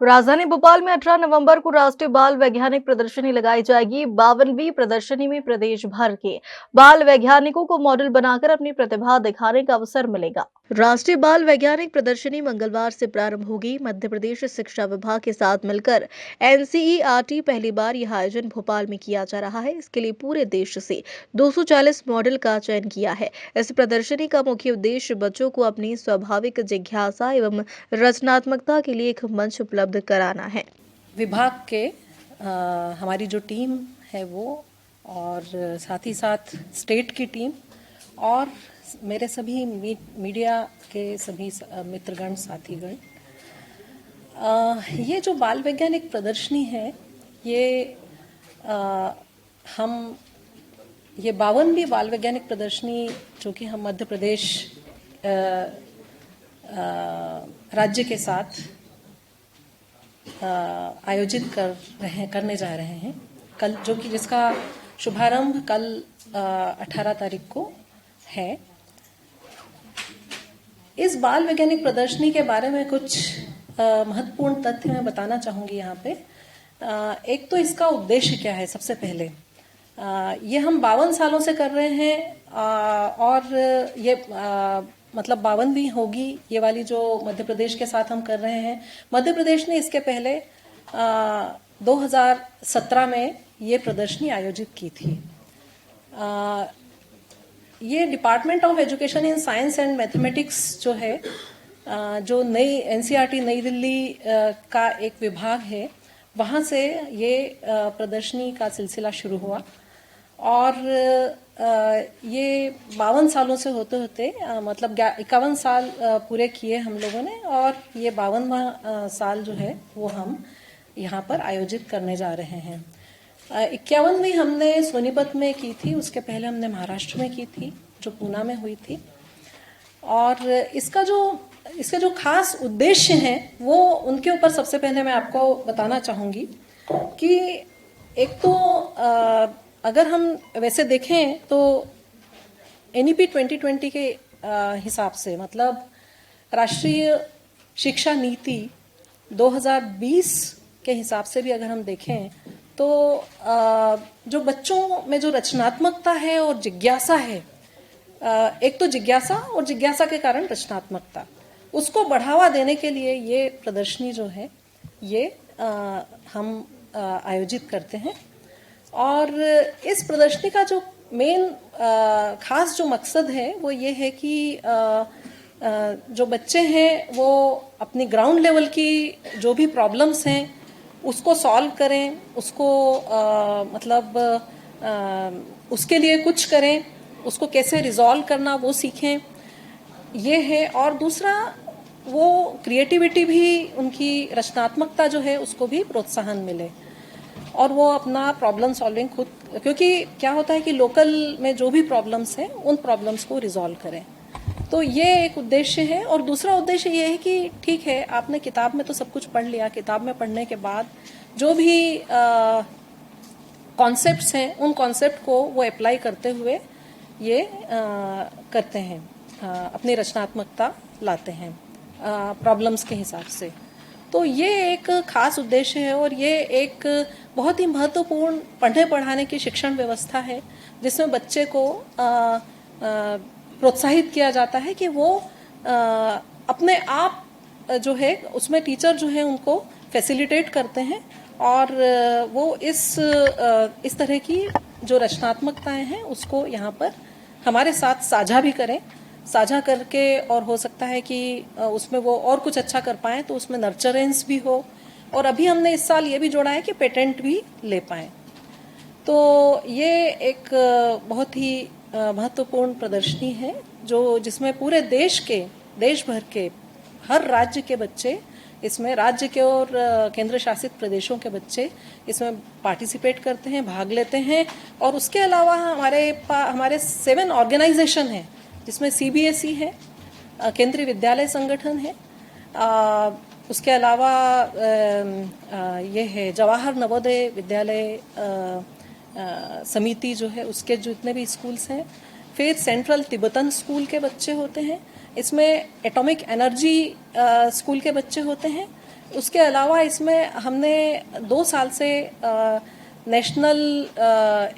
राजधानी भोपाल में 18 नवंबर को राष्ट्रीय बाल वैज्ञानिक प्रदर्शनी लगाई जाएगी। 52वीं प्रदर्शनी में प्रदेश भर के बाल वैज्ञानिकों को मॉडल बनाकर अपनी प्रतिभा दिखाने का अवसर मिलेगा। राष्ट्रीय बाल वैज्ञानिक प्रदर्शनी मंगलवार से प्रारंभ होगी। मध्य प्रदेश शिक्षा विभाग के साथ मिलकर एनसीईआरटी पहली बार यह आयोजन भोपाल में किया जा रहा है। इसके लिए पूरे देश से 240 मॉडल का चयन किया है। इस प्रदर्शनी का मुख्य उद्देश्य बच्चों को अपनी स्वाभाविक जिज्ञासा एवं रचनात्मकता के लिए एक मंच उपलब्ध कराना है। विभाग के हमारी जो टीम है वो और साथ ही साथ स्टेट की टीम और मेरे सभी मीडिया के सभी मित्रगण साथीगण, ये जो बाल वैज्ञानिक प्रदर्शनी है ये हम ये 52वीं बाल वैज्ञानिक प्रदर्शनी जो कि हम मध्य प्रदेश राज्य के साथ आयोजित करने जा रहे हैं कल, जो कि जिसका शुभारंभ कल 18 तारीख को है। इस बाल वैज्ञानिक प्रदर्शनी के बारे में कुछ महत्वपूर्ण तथ्य मैं बताना चाहूंगी यहाँ पे। एक तो इसका उद्देश्य क्या है। सबसे पहले ये हम 52 सालों से कर रहे हैं और ये मतलब 52वीं होगी ये वाली जो मध्य प्रदेश के साथ हम कर रहे हैं। मध्य प्रदेश ने इसके पहले 2017 में ये प्रदर्शनी आयोजित की थी। ये department of education in science and mathematics जो है, जो नई एनसीईआरटी नई दिल्ली का एक विभाग है, वहाँ से ये प्रदर्शनी का सिलसिला शुरू हुआ और ये 52 सालों से होते होते मतलब 51 साल पूरे किए हम लोगों ने और ये 52वां साल जो है वो हम यहाँ पर आयोजित करने जा रहे हैं। 51वीं हमने सोनीपत में की थी, उसके पहले हमने महाराष्ट्र में की थी जो पूना में हुई थी। और इसका जो खास उद्देश्य है वो उनके ऊपर सबसे पहले मैं आपको बताना चाहूँगी कि एक तो अगर हम वैसे देखें तो एनईपी 2020 के हिसाब से, मतलब राष्ट्रीय शिक्षा नीति 2020 के हिसाब से भी अगर हम देखें तो जो बच्चों में जो रचनात्मकता है और जिज्ञासा है, एक तो जिज्ञासा और जिज्ञासा के कारण रचनात्मकता, उसको बढ़ावा देने के लिए ये प्रदर्शनी जो है ये हम आयोजित करते हैं। और इस प्रदर्शनी का जो मेन खास जो मकसद है वो ये है कि जो बच्चे हैं वो अपनी ग्राउंड लेवल की जो भी प्रॉब्लम्स हैं उसको सॉल्व करें, उसको मतलब उसके लिए कुछ करें, उसको कैसे रिजॉल्व करना वो सीखें, ये है। और दूसरा वो क्रिएटिविटी भी, उनकी रचनात्मकता जो है उसको भी प्रोत्साहन मिले और वो अपना प्रॉब्लम सॉल्विंग खुद, क्योंकि क्या होता है कि लोकल में जो भी प्रॉब्लम्स हैं उन प्रॉब्लम्स को रिजॉल्व करें। तो ये एक उद्देश्य है। और दूसरा उद्देश्य ये है कि ठीक है, आपने किताब में तो सब कुछ पढ़ लिया, किताब में पढ़ने के बाद जो भी कॉन्सेप्ट्स हैं उन कॉन्सेप्ट को वो अप्लाई करते हुए ये करते हैं, अपनी रचनात्मकता लाते हैं प्रॉब्लम्स के हिसाब से। तो ये एक खास उद्देश्य है और ये एक बहुत ही महत्वपूर्ण पढ़ने पढ़ाने की शिक्षण व्यवस्था है जिसमें बच्चे को प्रोत्साहित किया जाता है कि वो अपने आप जो है उसमें टीचर जो है उनको फैसिलिटेट करते हैं और वो इस तरह की जो रचनात्मकताएं हैं उसको यहाँ पर हमारे साथ साझा भी करें, साझा करके, और हो सकता है कि उसमें वो और कुछ अच्छा कर पाएं तो उसमें नर्चरेंस भी हो। और अभी हमने इस साल ये भी जोड़ा है कि पेटेंट भी ले पाएं। तो ये एक बहुत ही महत्वपूर्ण प्रदर्शनी है जिसमें पूरे देश भर के हर राज्य के बच्चे, इसमें राज्य के और केंद्र शासित प्रदेशों के बच्चे इसमें पार्टिसिपेट करते हैं, भाग लेते हैं। और उसके अलावा हमारे 7 ऑर्गेनाइजेशन हैं जिसमें सीबीएसई है, केंद्रीय विद्यालय संगठन है, उसके अलावा ये है जवाहर नवोदय विद्यालय समिति जो है उसके जितने भी स्कूल्स हैं, फिर सेंट्रल तिब्बतन स्कूल के बच्चे होते हैं, इसमें एटॉमिक एनर्जी स्कूल के बच्चे होते हैं, उसके अलावा इसमें हमने 2 साल से national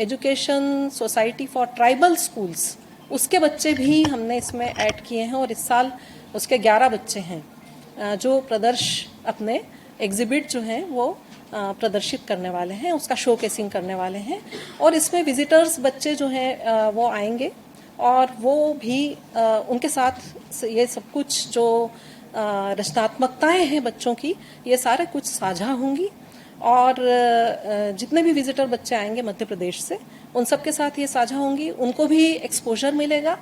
education society for tribal schools, उसके बच्चे भी हमने इसमें ऐड किए हैं और इस साल उसके 11 बच्चे हैं जो अपने एग्जिबिट जो हैं वो प्रदर्शित करने वाले हैं, उसका शोकेसिंग करने वाले हैं। और इसमें विजिटर्स बच्चे जो हैं वो आएंगे और वो भी उनके साथ ये सब कुछ जो रचनात्मकताएं हैं बच्चों की, ये सारे कुछ साझा होंगी। और जितने भी विजिटर बच्चे आएंगे मध्य प्रदेश से, उन सबके साथ ये साझा होंगी, उनको भी एक्सपोजर मिलेगा,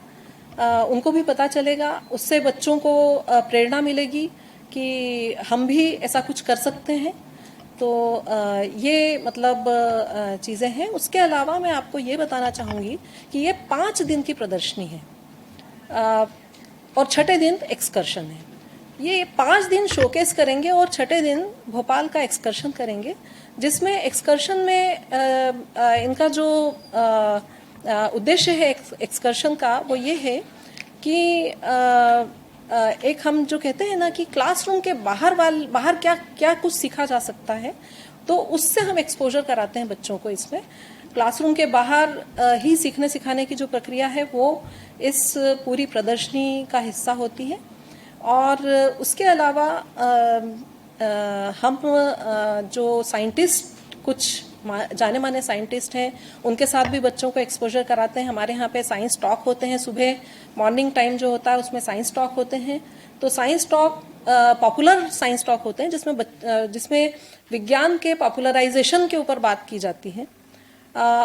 उनको भी पता चलेगा, उससे बच्चों को प्रेरणा मिलेगी कि हम भी ऐसा कुछ कर सकते हैं। तो ये मतलब चीज़ें हैं। उसके अलावा मैं आपको ये बताना चाहूँगी कि ये 5 दिन की प्रदर्शनी है और छठे दिन एक्सकर्शन है। ये 5 दिन शोकेस करेंगे और छठे दिन भोपाल का एक्सकर्शन करेंगे, जिसमें एक्सकर्शन में इनका जो उद्देश्य है एक्सकर्शन का वो ये है कि एक हम जो कहते हैं ना कि क्लासरूम के बाहर क्या क्या कुछ सीखा जा सकता है, तो उससे हम एक्सपोजर कराते हैं बच्चों को। इसमें क्लासरूम के बाहर ही सीखने सिखाने की जो प्रक्रिया है वो इस पूरी प्रदर्शनी का हिस्सा होती है। और उसके अलावा हम जो साइंटिस्ट, कुछ जाने माने साइंटिस्ट हैं, उनके साथ भी बच्चों को एक्सपोजर कराते हैं। हमारे यहाँ पे साइंस टॉक होते हैं, सुबह मॉर्निंग टाइम जो होता है उसमें साइंस टॉक होते हैं। तो science talk popular science talk होते हैं जिसमें विज्ञान के पॉपुलराइजेशन के ऊपर बात की जाती है।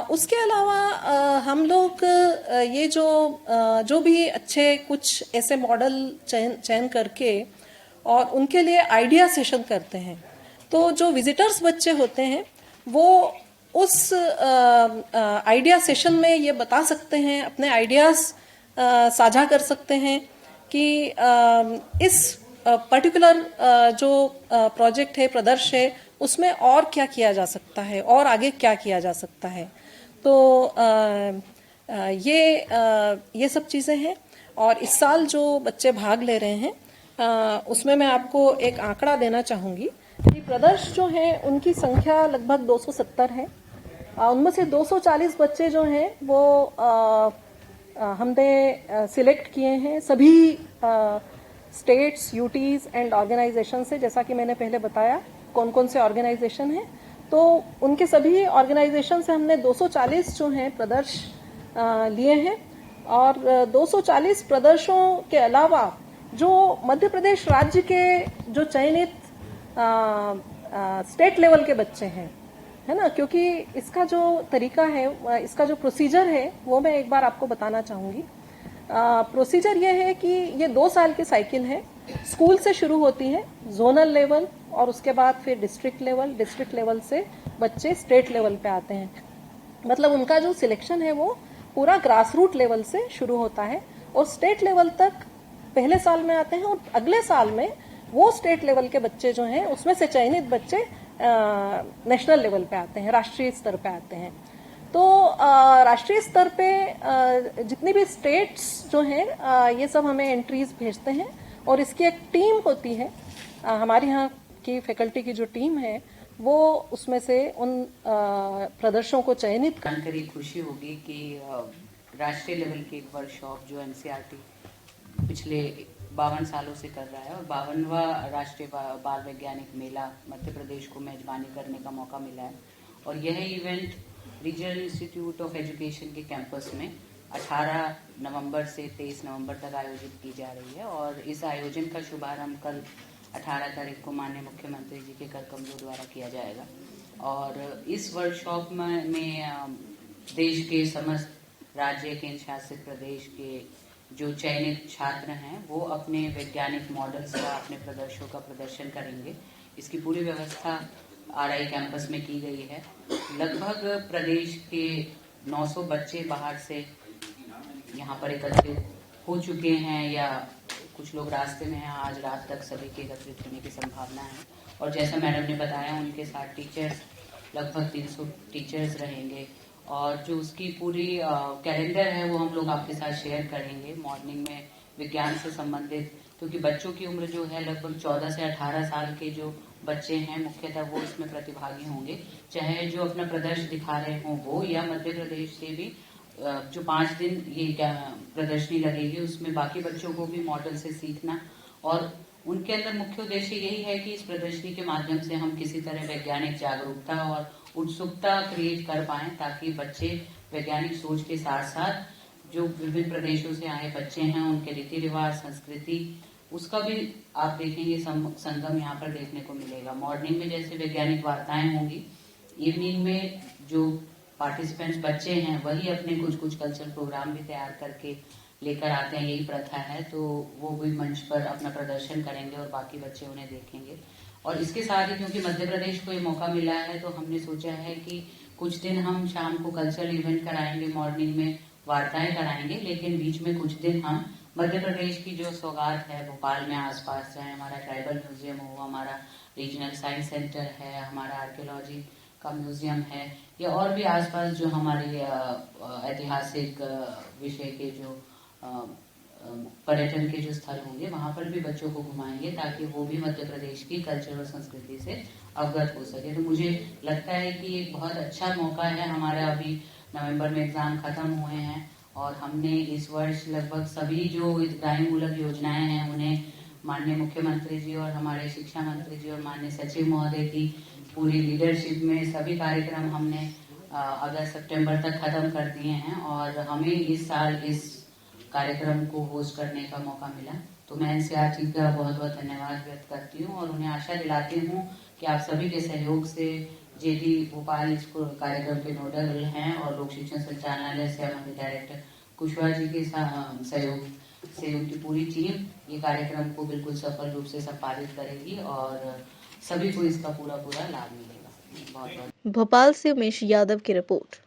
उसके अलावा हम लोग ये जो भी अच्छे कुछ ऐसे मॉडल चयन करके और उनके लिए आइडिया सेशन करते हैं। तो जो विजिटर्स बच्चे होते हैं वो उस आइडिया सेशन में ये बता सकते हैं, अपने आइडियाज साझा कर सकते हैं कि इस पर्टिकुलर जो प्रोजेक्ट है, प्रदर्श है, उसमें और क्या किया जा सकता है और आगे क्या किया जा सकता है। तो ये सब चीज़ें हैं। और इस साल जो बच्चे भाग ले रहे हैं उसमें मैं आपको एक आंकड़ा देना चाहूँगी कि प्रदर्श जो है उनकी संख्या लगभग 270 है। उनमें से 240 बच्चे जो हैं वो हमने सिलेक्ट किए हैं सभी स्टेट्स, यूटीज एंड ऑर्गेनाइजेशन से। जैसा कि मैंने पहले बताया कौन कौन से ऑर्गेनाइजेशन हैं, तो उनके सभी ऑर्गेनाइजेशन से हमने 240 जो हैं प्रदर्श लिए हैं। और 240 प्रदर्शों के अलावा जो मध्य प्रदेश राज्य के जो चयनित स्टेट लेवल के बच्चे हैं, है ना, क्योंकि इसका जो तरीका है, इसका जो प्रोसीजर है वो मैं एक बार आपको बताना चाहूँगी। प्रोसीजर ये है कि ये 2 साल की साइकिल है। स्कूल से शुरू होती है, जोनल लेवल, और उसके बाद फिर डिस्ट्रिक्ट लेवल से बच्चे स्टेट लेवल पे आते हैं। मतलब उनका जो सिलेक्शन है वो पूरा ग्रास रूट लेवल से शुरू होता है और स्टेट लेवल तक पहले साल में आते हैं। और अगले साल में वो स्टेट लेवल के बच्चे जो हैं उसमें से चयनित बच्चे नेशनल लेवल पे आते हैं, राष्ट्रीय स्तर पे आते हैं। तो राष्ट्रीय स्तर पे जितनी भी स्टेट्स जो हैं ये सब हमें एंट्रीज भेजते हैं और इसकी एक टीम होती है। हमारे यहाँ की फैकल्टी की जो टीम है वो उसमें से उन प्रदर्शों को चयनित जानकारी खुशी होगी कि राष्ट्रीय लेवल की एक वर्कशॉप जो एनसीईआरटी पिछले 52 सालों से कर रहा है और 52वां राष्ट्रीय बाल वैज्ञानिक मेला मध्य प्रदेश को मेजबानी करने का मौका मिला है। और यह event regional institute of education के कैंपस में 18 नवंबर से 23 नवंबर तक आयोजित की जा रही है। और इस आयोजन का शुभारंभ कल 18 तारीख को माननीय मुख्यमंत्री जी के कर कमलों द्वारा किया जाएगा। और इस वर्कशॉप में देश के समस्त राज्य, केंद्र शासित प्रदेश के जो चयनित छात्र हैं वो अपने वैज्ञानिक मॉडल्स का, अपने प्रदर्शों का प्रदर्शन करेंगे। इसकी पूरी व्यवस्था आरआई कैंपस में की गई है। लगभग प्रदेश के 900 बच्चे बाहर से यहाँ पर एकत्रित हो चुके हैं या कुछ लोग रास्ते में हैं। आज रात तक सभी के एकत्रित होने की संभावना है। और जैसा मैडम ने बताया, उनके साथ टीचर्स, लगभग 300 टीचर्स रहेंगे। और जो उसकी पूरी कैलेंडर है वो हम लोग आपके साथ शेयर करेंगे। मॉर्निंग में विज्ञान से संबंधित, क्योंकि बच्चों की उम्र जो है लगभग 14 से 18 साल के जो बच्चे हैं मुख्यतः वो इसमें प्रतिभागी होंगे, चाहे जो अपना प्रदर्शन दिखा रहे हों वो, या मध्य प्रदेश से भी जो 5 दिन ये प्रदर्शनी लगेगी उसमें बाकी बच्चों को भी मॉडल से सीखना, और उनके अंदर मुख्य उद्देश्य यही है कि इस प्रदर्शनी के माध्यम से हम किसी तरह वैज्ञानिक जागरूकता और उत्सुकता क्रिएट कर पाएं, ताकि बच्चे वैज्ञानिक सोच के साथ साथ जो विभिन्न प्रदेशों से आए बच्चे हैं उनके रीति रिवाज संस्कृति उसका भी आप देखेंगे संगम यहाँ पर देखने को मिलेगा। मॉर्निंग में जैसे वैज्ञानिक वार्ताएं होंगी, इवनिंग में जो पार्टिसिपेंट्स बच्चे हैं वही अपने कुछ कल्चरल प्रोग्राम भी तैयार करके लेकर आते हैं, यही प्रथा है, तो वो भी मंच पर अपना प्रदर्शन करेंगे और बाकी बच्चे उन्हें देखेंगे। और इसके साथ ही क्योंकि मध्य प्रदेश को ये मौका मिला है तो हमने सोचा है कि कुछ दिन हम शाम को कल्चरल इवेंट कराएंगे, मॉर्निंग में वार्ताएं कराएंगे, लेकिन बीच में कुछ दिन हम मध्य प्रदेश की जो सौगात है भोपाल में आसपास, चाहे हमारा ट्राइबल म्यूजियम हो, हमारा रीजनल साइंस सेंटर है, हमारा आर्कियोलॉजी का म्यूजियम है, या और भी आसपास जो हमारे ऐतिहासिक विषय के जो पर्यटन के जो स्थल होंगे वहां पर भी बच्चों को घुमाएंगे, ताकि वो भी मध्य प्रदेश की कल्चर और संस्कृति से अवगत हो सके। तो मुझे लगता है कि एक बहुत अच्छा मौका है। हमारा अभी नवंबर में एग्जाम खत्म हुए हैं और हमने इस वर्ष लगभग सभी जो हितग्राही मूलक योजनाएं हैं उन्हें माननीय मुख्यमंत्री जी और हमारे शिक्षा मंत्री जी और माननीय सचिव महोदय की पूरी लीडरशिप में सभी कार्यक्रम हमने अगस्त सितंबर तक खत्म कर दिए हैं, और हमें इस साल इस कार्यक्रम को होस्ट करने का मौका मिला। तो मैं एनसीईआरटी का बहुत बहुत धन्यवाद व्यक्त करती हूँ और उन्हें आशा दिलाती हूँ कि आप सभी के सहयोग से जेडी भोपाल स्कूल कार्यक्रम के नोडल हैं और लोक शिक्षण संचालनालय से हमारे डायरेक्टर कुशवाहा जी के सहयोग से उनकी पूरी टीम ये कार्यक्रम को बिल्कुल सफल रूप से संपादित करेगी और सभी को इसका पूरा लाभ मिलेगा। बहुत बहुत भोपाल से उमेश यादव की रिपोर्ट।